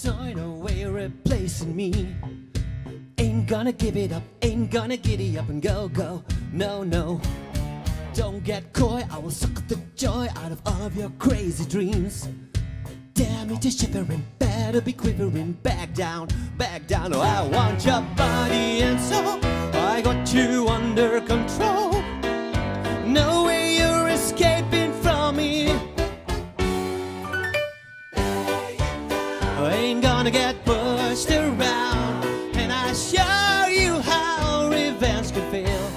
toy, no way you're replacing me. Ain't gonna give it up, ain't gonna giddy up and go, go. No, no, don't get coy, I will suck up the joy out of all of your crazy dreams. Damn me to shivering, better be quivering. Back down, oh I want your body and soul. I got you under control. No way you're escaping from me. I ain't gonna get pushed around, and I show you how revenge can feel.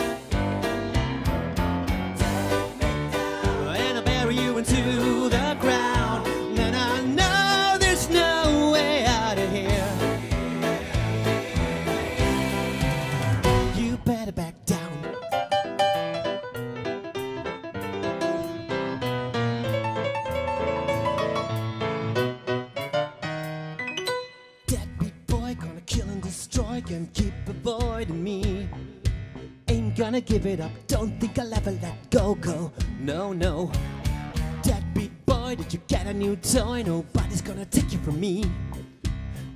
And I'll bury you into the ground, and I know there's no way out of here. You better back down. Can keep avoiding me. Ain't gonna give it up, don't think I'll ever let go, go. No, no. Deadbeat boy, did you get a new toy? Nobody's gonna take you from me.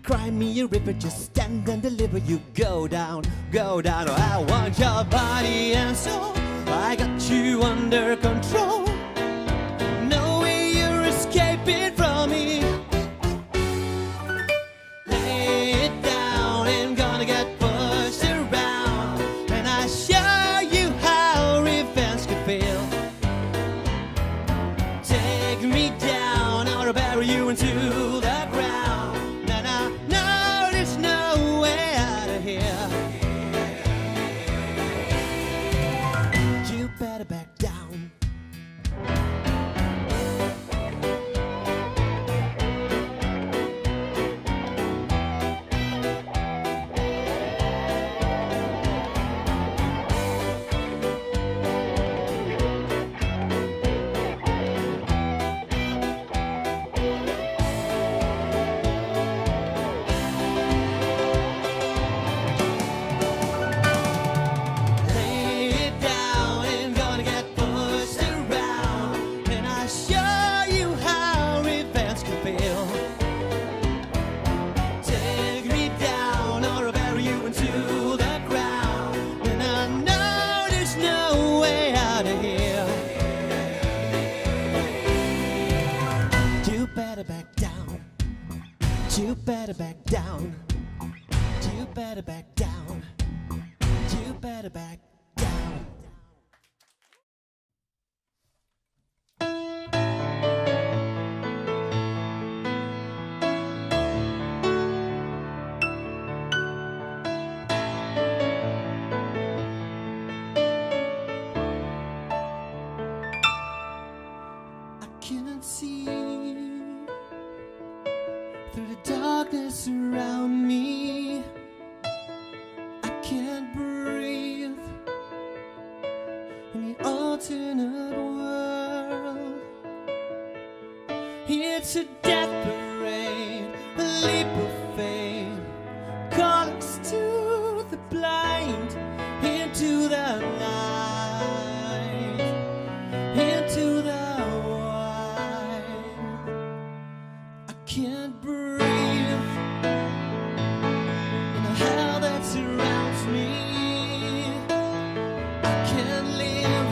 Cry me a river, just stand and deliver. You go down, oh I want your body and soul. I got you under control. No way you're escaping from me. You into the ground, and I know there's no way out of here. You better back down. You better back down. You better back down. You better back down. I can't see through the darkness around me. I can't breathe in the alternate world. It's a death parade, a leap of faith, calls to the blind, into the night, into the wild. I can't breathe in the hell that surrounds me. I can't live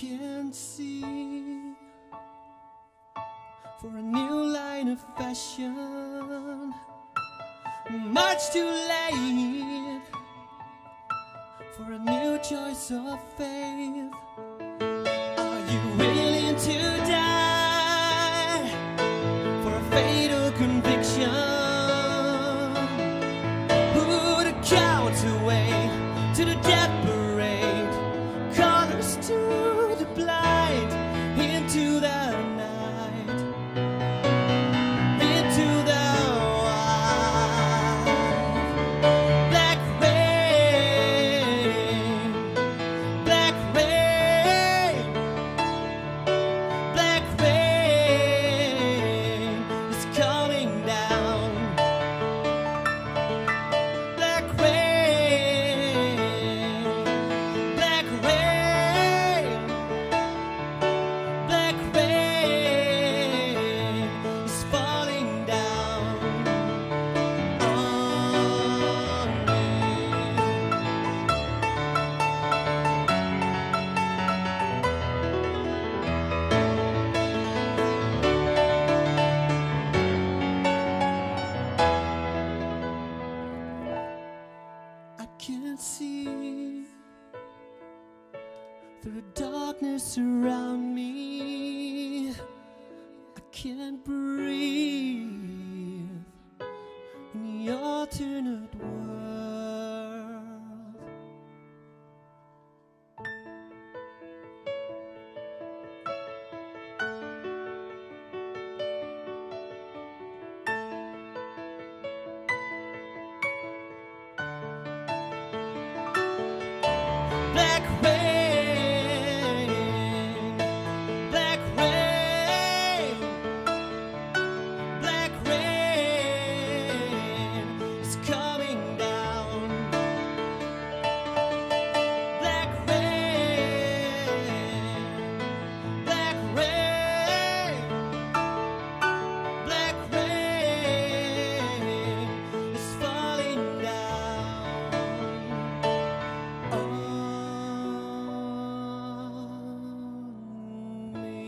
can't see for a new line of fashion. Much too late for a new choice of faith. Are you willing to die for a fatal conviction? Put a count away to the death parade, colors to the blind, into the night, into the wild. Black rain, black rain, black rain is coming down. Black rain, black rain, black rain is falling down on me. I can't see through the darkness around me. I can't breathe in the alternate world. Black rain, black rain, black rain is coming down. Black rain, black rain, black rain is falling down on me.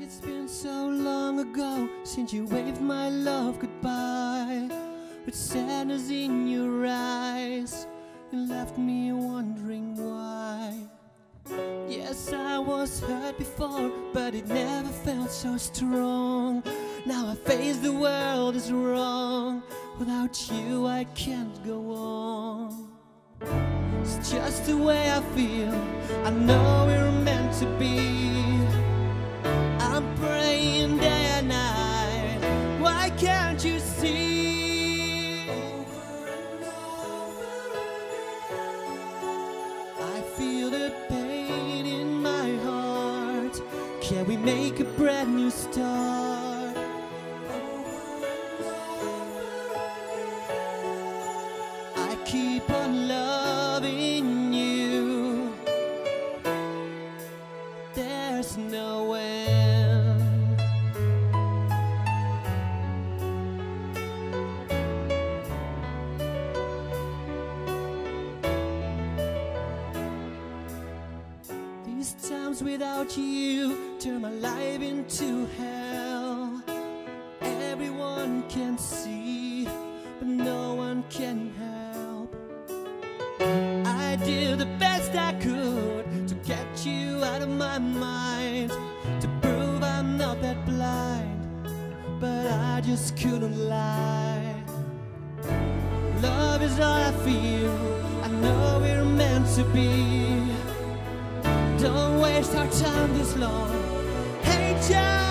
It's been so long ago since you waved my love goodbye, with sadness in your eyes. You left me wondering why. Yes, I was hurt before, but it never felt so strong. Now I face the world as wrong. Without you I can't go on. It's just the way I feel. I know we're meant to be. I'm praying day and night. Why can't you see? I feel the pain in my heart. Can we make a brand new start? I keep on loving you. There's no end. These times without you turn my life into hell. Everyone can see, but no one can help. I did the best I could to get you out of my mind, to prove I'm not that blind, but I just couldn't lie. Love is all I feel. I know we're meant to be. Don't waste our time this long. Hey, John.